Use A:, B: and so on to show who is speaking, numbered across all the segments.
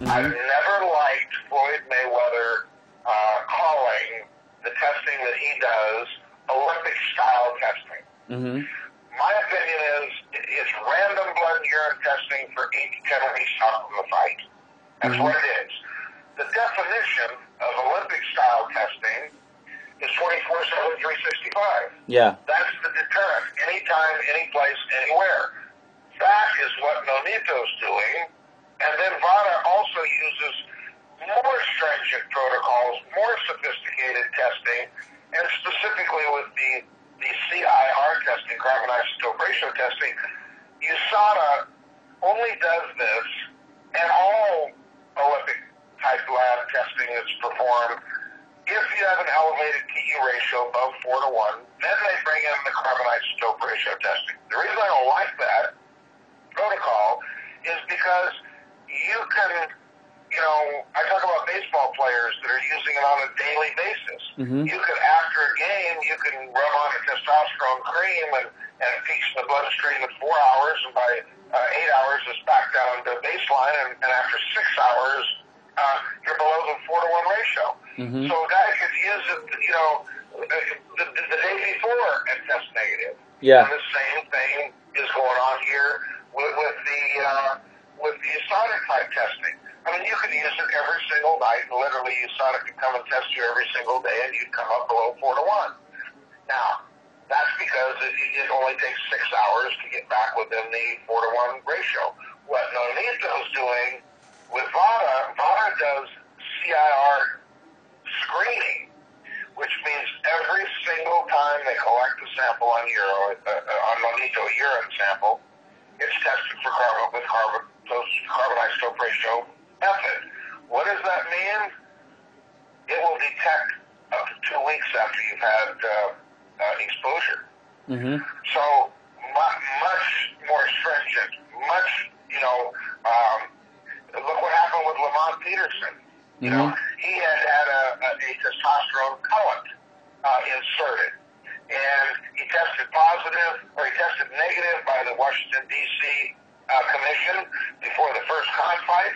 A: I've never liked Floyd Mayweather calling the testing that he does Olympic-style testing. My opinion is it's random blood and urine testing for 8 to 10 weeks out from the fight. That's what it is. The definition of Olympic-style testing is 24/7, 365.
B: Yeah.
A: That's the deterrent. Anytime, any place, anywhere. That is what Nonito's doing. And then VADA also uses more stringent protocols, more sophisticated testing, and specifically with the CIR testing, carbon isotope ratio testing. USADA only does this, and all Olympic-type lab testing is performed if you have an elevated TU ratio above 4:1, then they bring in the carbon isotope ratio testing. The reason I don't like that protocol is because you can, I talk about baseball players that are using it on a daily basis. You can, after a game, you can rub on a testosterone cream and it peaks in the bloodstream at 4 hours, and by 8 hours it's back down to baseline, and after 6 hours, you're below the 4:1 ratio. So a guy could use it, the day before and test negative.
B: Yeah.
A: And the same thing is going on here with the USADA type testing. I mean, you can use it every single night, and literally USADA could come and test you every single day, and you'd come up below 4:1. Now, that's because it only takes 6 hours to get back within the 4:1 ratio. What Nonito's doing with VADA does CIR screening, which means every single time they collect a sample on Nonito, a urine sample, it's tested for carbon isotope ratio method. What does that mean? It will detect up to 2 weeks after you've had exposure. So much more stringent, look what happened with Lamont Peterson. He had a testosterone pellet inserted, and he tested negative by the Washington, D.C. Commission before the first fight,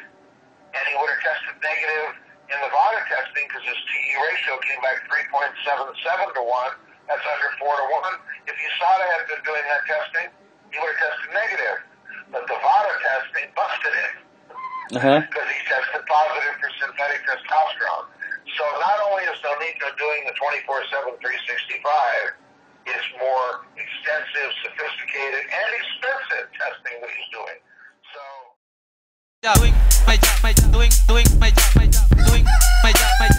A: and he would have tested negative in the VADA testing because his TE ratio came back 3.77 to 1. That's under 4:1. If USADA had been doing that testing, he would have tested negative. But the VADA testing busted him because he tested positive for synthetic testosterone. So not only is Nonito doing the 24/7, 365, it's more extensive, sophisticated, and expensive testing that he's doing. So
C: doing my job, doing my job.